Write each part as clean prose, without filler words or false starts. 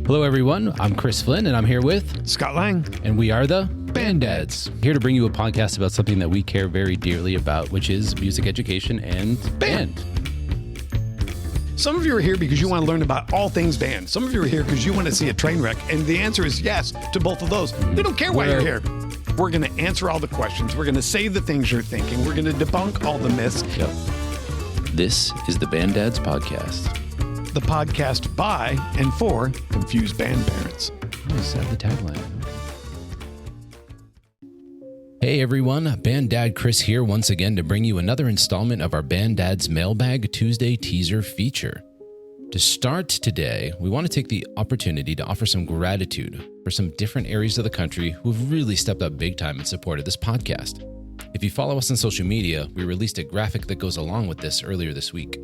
Hello, everyone. I'm Chris Flynn, and I'm here with Scott Lang, and we are the Band Dads. Here to bring you a podcast about something that we care very dearly about, which is music education and band. Some of you are here because you want to learn about all things band. Some of you are here because you want to see a train wreck, and the answer is yes to both of those. We don't care why you're here. We're going to answer all the questions. We're going to say the things you're thinking. We're going to debunk all the myths. Yep. This is the Band Dads Podcast. The podcast by and for confused band parents. Is that the tagline? Hey everyone, Band Dad Chris here once again to bring you another installment of our Band Dad's Mailbag Tuesday teaser feature. To start today, we want to take the opportunity to offer some gratitude for some different areas of the country who have really stepped up big time in support of this podcast. If you follow us on social media, we released a graphic that goes along with this earlier this week.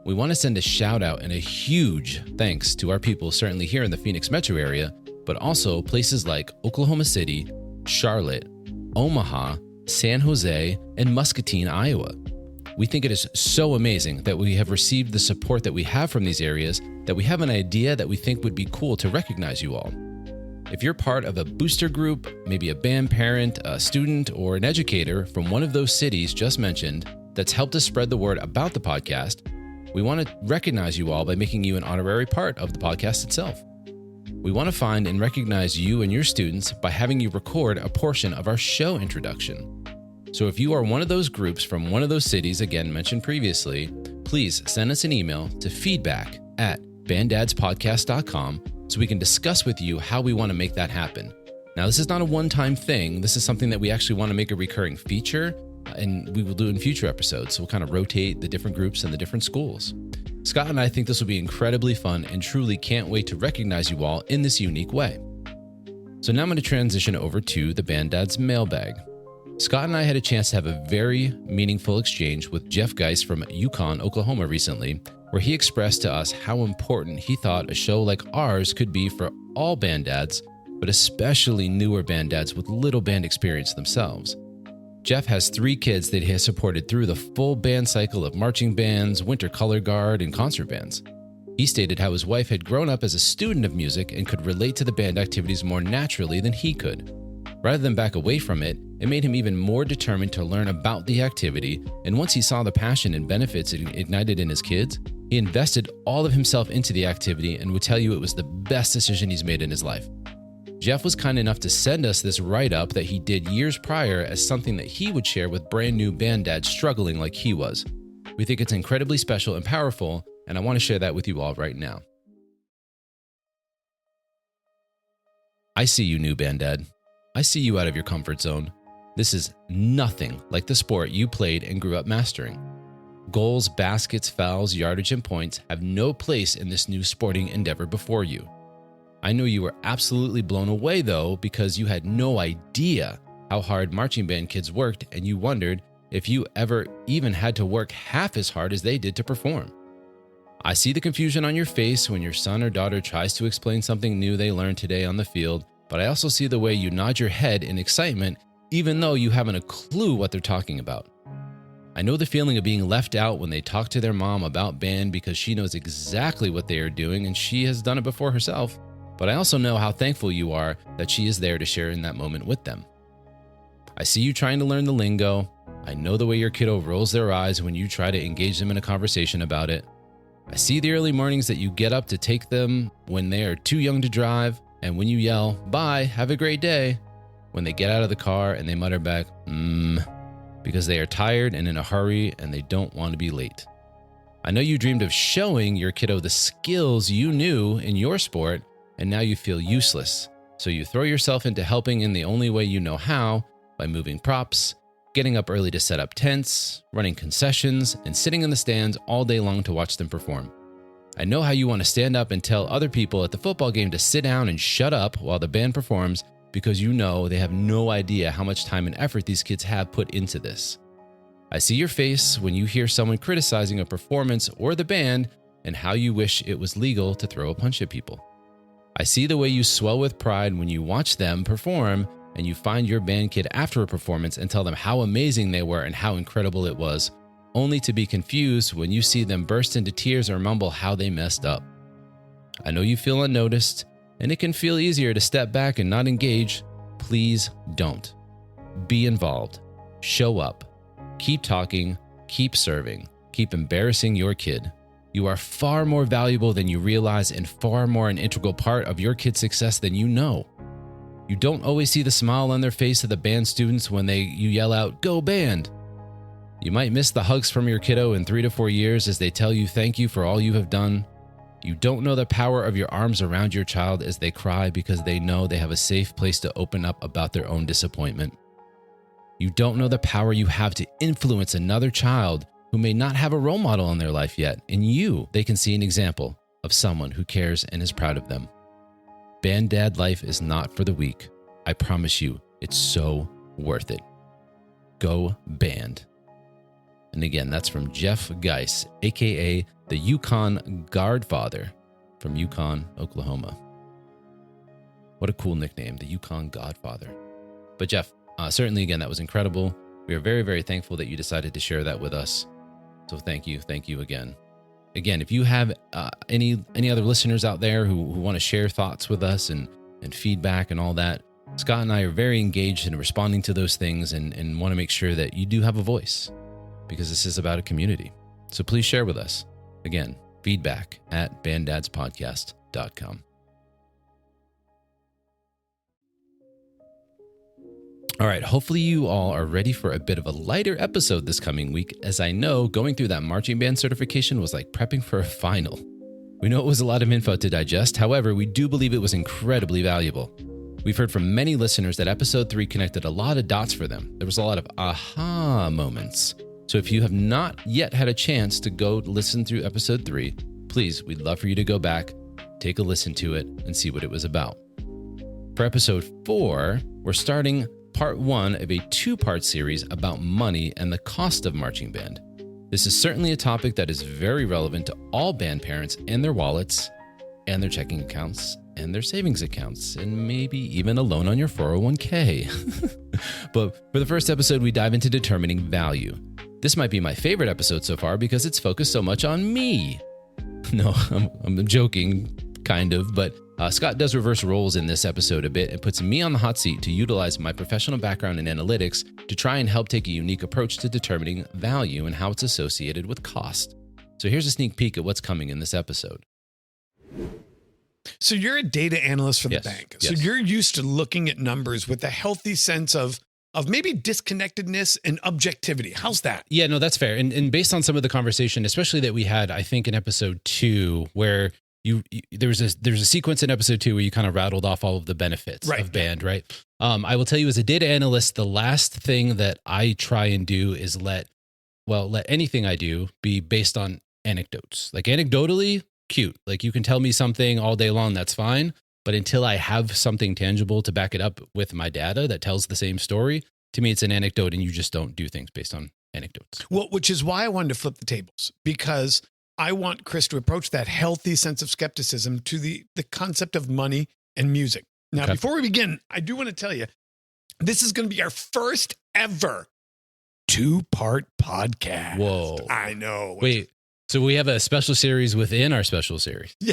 We want to send a shout out and a huge thanks to our people certainly here in the Phoenix metro area, but also places like Oklahoma City, Charlotte, Omaha, San Jose, and Muscatine, Iowa. We think it is so amazing that we have received the support that we have from these areas that we have an idea that we think would be cool to recognize you all. If you're part of a booster group, maybe a band parent, a student, or an educator from one of those cities just mentioned that's helped us spread the word about the podcast, we want to recognize you all by making you an honorary part of the podcast itself. We want to find and recognize you and your students by having you record a portion of our show introduction. So if you are one of those groups from one of those cities, again mentioned previously, please send us an email to feedback@banddadspodcast.com so we can discuss with you how we want to make that happen. Now, this is not a one-time thing. This is something that we actually want to make a recurring feature, and we will do in future episodes. So we'll kind of rotate the different groups and the different schools. Scott and I think this will be incredibly fun and truly can't wait to recognize you all in this unique way. So now I'm going to transition over to the Band Dad's Mailbag. Scott and I had a chance to have a very meaningful exchange with Jeff Geis from Yukon, Oklahoma recently, where he expressed to us how important he thought a show like ours could be for all band dads, but especially newer band dads with little band experience themselves. Jeff has 3 kids that he has supported through the full band cycle of marching bands, winter color guard, and concert bands. He stated how his wife had grown up as a student of music and could relate to the band activities more naturally than he could. Rather than back away from it, it made him even more determined to learn about the activity, and once he saw the passion and benefits it ignited in his kids, he invested all of himself into the activity and would tell you it was the best decision he's made in his life. Jeff was kind enough to send us this write-up that he did years prior as something that he would share with brand new band dads struggling like he was. We think it's incredibly special and powerful, and I want to share that with you all right now. I see you, new band dad. I see you out of your comfort zone. This is nothing like the sport you played and grew up mastering. Goals, baskets, fouls, yardage, and points have no place in this new sporting endeavor before you. I know you were absolutely blown away, though, because you had no idea how hard marching band kids worked, and you wondered if you ever even had to work half as hard as they did to perform. I see the confusion on your face when your son or daughter tries to explain something new they learned today on the field, but I also see the way you nod your head in excitement, even though you haven't a clue what they're talking about. I know the feeling of being left out when they talk to their mom about band because she knows exactly what they are doing and she has done it before herself. But I also know how thankful you are that she is there to share in that moment with them. I see you trying to learn the lingo. I know the way your kiddo rolls their eyes when you try to engage them in a conversation about it. I see the early mornings that you get up to take them when they are too young to drive, and when you yell, "Bye, have a great day," when they get out of the car and they mutter back, because they are tired and in a hurry and they don't want to be late. I know you dreamed of showing your kiddo the skills you knew in your sport, and now you feel useless, so you throw yourself into helping in the only way you know how, by moving props, getting up early to set up tents, running concessions, and sitting in the stands all day long to watch them perform. I know how you want to stand up and tell other people at the football game to sit down and shut up while the band performs because you know they have no idea how much time and effort these kids have put into this. I see your face when you hear someone criticizing a performance or the band and how you wish it was legal to throw a punch at people. I see the way you swell with pride when you watch them perform and you find your band kid after a performance and tell them how amazing they were and how incredible it was, only to be confused when you see them burst into tears or mumble how they messed up. I know you feel unnoticed, and it can feel easier to step back and not engage. Please don't. Be involved. Show up. Keep talking. Keep serving. Keep embarrassing your kid. You are far more valuable than you realize and far more an integral part of your kid's success than you know. You don't always see the smile on their face of the band students when you yell out, "Go band!" You might miss the hugs from your kiddo in 3 to 4 years as they tell you thank you for all you have done. You don't know the power of your arms around your child as they cry because they know they have a safe place to open up about their own disappointment. You don't know the power you have to influence another child who may not have a role model in their life yet. In you, they can see an example of someone who cares and is proud of them. Band Dad life is not for the weak. I promise you, it's so worth it. Go Band. And again, that's from Jeff Geis, aka the Yukon Guardfather from Yukon, Oklahoma. What a cool nickname, the Yukon Guardfather. But Jeff, certainly again, that was incredible. We are very, very thankful that you decided to share that with us. So thank you again. Again, if you have any other listeners out there who want to share thoughts with us and feedback and all that, Scott and I are very engaged in responding to those things and want to make sure that you do have a voice because this is about a community. So please share with us. Again, feedback at banddadspodcast.com. All right, hopefully you all are ready for a bit of a lighter episode this coming week, as I know going through that marching band certification was like prepping for a final. We know it was a lot of info to digest, however, we do believe it was incredibly valuable. We've heard from many listeners that episode 3 connected a lot of dots for them. There was a lot of aha moments. So if you have not yet had a chance to go listen through episode 3, please, we'd love for you to go back, take a listen to it, and see what it was about. For episode 4, we're starting part 1 of a 2-part series about money and the cost of marching band. This is certainly a topic that is very relevant to all band parents and their wallets and their checking accounts and their savings accounts and maybe even a loan on your 401k. But for the first episode, we dive into determining value. This might be my favorite episode so far because it's focused so much on me. No, I'm joking, kind of, but Scott does reverse roles in this episode a bit and puts me on the hot seat to utilize my professional background in analytics to try and help take a unique approach to determining value and how it's associated with cost. So here's a sneak peek at what's coming in this episode. So you're a data analyst for the bank. So you're used to looking at numbers with a healthy sense of maybe disconnectedness and objectivity. How's that? Yeah, no, that's fair. And based on some of the conversation, especially that we had, I think in episode 2, where there's a sequence in episode 2 where you kind of rattled off all of the benefits of band, right? I will tell you as a data analyst, the last thing that I try and do is let anything I do be based on anecdotes. Like anecdotally, cute. Like you can tell me something all day long, that's fine. But until I have something tangible to back it up with my data that tells the same story, to me, it's an anecdote and you just don't do things based on anecdotes. Well, which is why I wanted to flip the tables, because I want Chris to approach that healthy sense of skepticism to the concept of money and music. Now, before we begin, I do want to tell you, this is going to be our first ever 2-part podcast. Whoa. I know. Wait, so we have a special series within our special series. Yeah,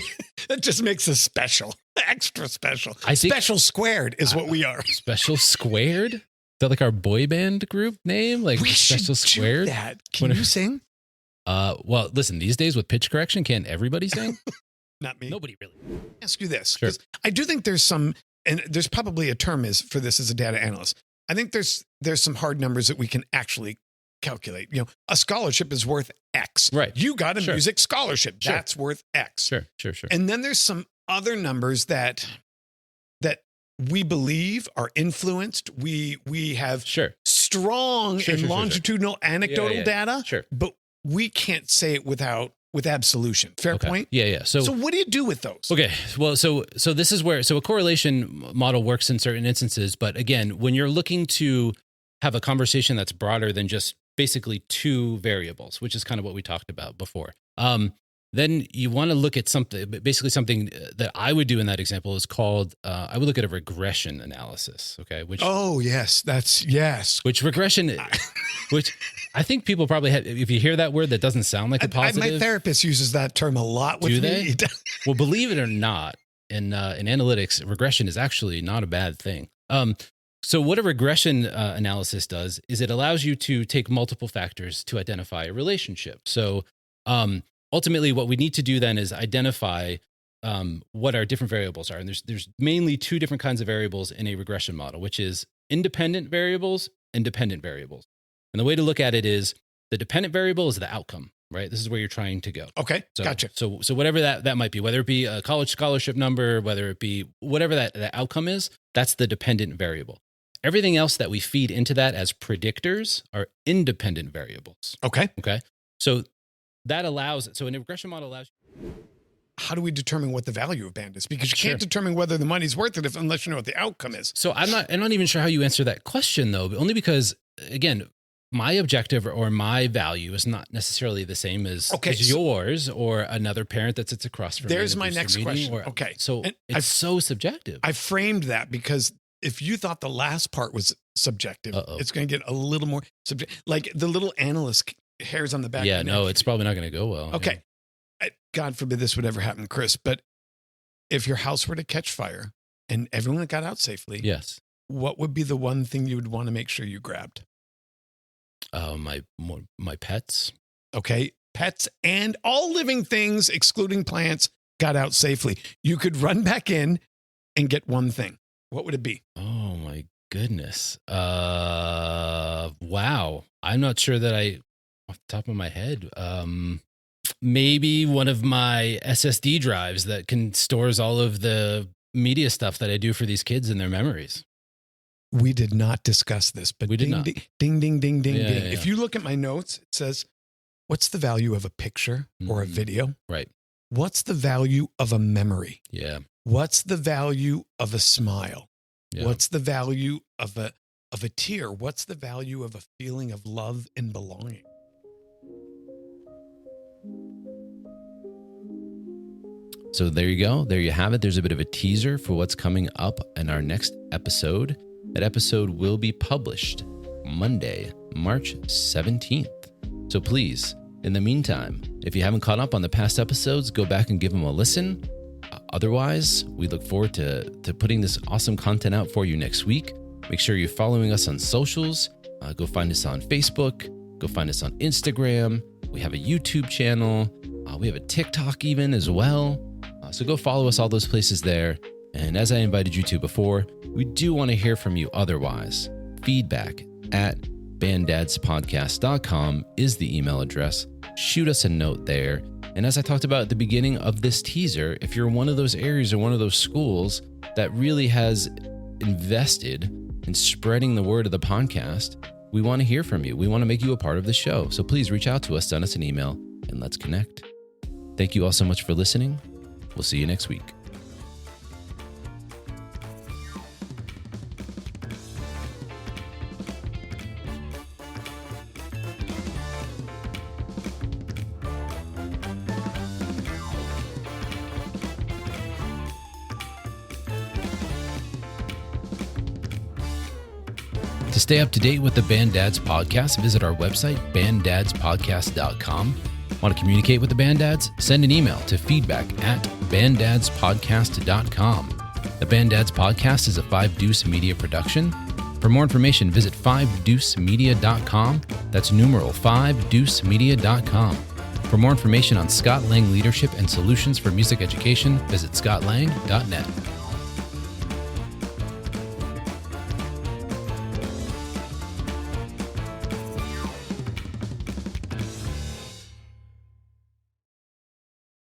that just makes us special, extra special. Special squared is what we are. Special squared? Is that like our boy band group name? Like we Special should Squared? Do that. Can you sing? Well, listen, these days with pitch correction, can't everybody sing? Not me. Nobody really. Let me ask you this. Sure. I do think there's some, and there's probably a term for this as a data analyst. I think there's some hard numbers that we can actually calculate. You know, a scholarship is worth X. Right. You got a music scholarship. Sure. That's worth X. Sure. And then there's some other numbers that we believe are influenced. We have strong and longitudinal anecdotal data. Sure. But we can't say it with absolution. Fair point? Yeah. So what do you do with those? Okay. Well, so this is where a correlation model works in certain instances. But again, when you're looking to have a conversation that's broader than just basically 2 variables, which is kind of what we talked about before. then you want to look at something, basically something that I would do in that example is called, I would look at a regression analysis. Okay. Which regression, which I think people probably have, if you hear that word, that doesn't sound like a positive. My therapist uses that term a lot with me. Well, believe it or not, in analytics, regression is actually not a bad thing. So what a regression analysis does is it allows you to take multiple factors to identify a relationship. So ultimately, what we need to do then is identify what our different variables are. And there's mainly two different kinds of variables in a regression model, which is independent variables and dependent variables. And the way to look at it is the dependent variable is the outcome, right? This is where you're trying to go. Okay, gotcha. So whatever that might be, whether it be a college scholarship number, whether it be whatever that outcome is, that's the dependent variable. Everything else that we feed into that as predictors are independent variables. Okay. So that allows, so an regression model allows. How do we determine what the value of band is? Because you can't determine whether the money's worth it unless you know what the outcome is. So I'm not even sure how you answer that question though, but only because, again, my objective or my value is not necessarily the same as yours or another parent that sits across from me. There's my next question. So it's so subjective. I framed that because if you thought the last part was subjective, it's going to get a little more subjective. Like the little analyst hairs on the back. Yeah, no, it's probably not going to go well. Okay. Yeah. God forbid this would ever happen, Chris. But if your house were to catch fire and everyone got out safely, yes, what would be the one thing you would want to make sure you grabbed? My pets. Okay. Pets and all living things, excluding plants, got out safely. You could run back in and get one thing. What would it be? Oh my goodness. Wow. I'm not sure that off the top of my head, maybe one of my SSD drives that stores all of the media stuff that I do for these kids and their memories. We did not discuss this, but we did not. Ding. Yeah. If you look at my notes, it says, what's the value of a picture or a video? Right. What's the value of a memory? Yeah. What's the value of a smile? Yeah. What's the value of a tear? What's the value of a feeling of love and belonging? So there you go. There you have it. There's a bit of a teaser for what's coming up in our next episode. That episode will be published Monday, March 17th. So please, in the meantime, if you haven't caught up on the past episodes, go back and give them a listen. Otherwise, we look forward to putting this awesome content out for you next week. Make sure you're following us on socials. Go find us on Facebook. Go find us on Instagram. We have a YouTube channel. We have a TikTok even as well. So go follow us all those places there. And as I invited you to before, we do want to hear from you otherwise. feedback@banddadspodcast.com is the email address. Shoot us a note there. And as I talked about at the beginning of this teaser, if you're one of those areas or one of those schools that really has invested in spreading the word of the podcast, we want to hear from you. We want to make you a part of the show. So please reach out to us, send us an email, and let's connect. Thank you all so much for listening. We'll see you next week. To stay up to date with the Band Dads podcast, visit our website, banddadspodcast.com. Want to communicate with the Band Dads? Send an email to feedback@banddadspodcast.com. The Band Dads podcast is a 5 Deuce Media production. For more information, visit 5deucemedia.com. That's numeral 5deucemedia.com. For more information on Scott Lang Leadership and Solutions for Music Education, visit scottlang.net.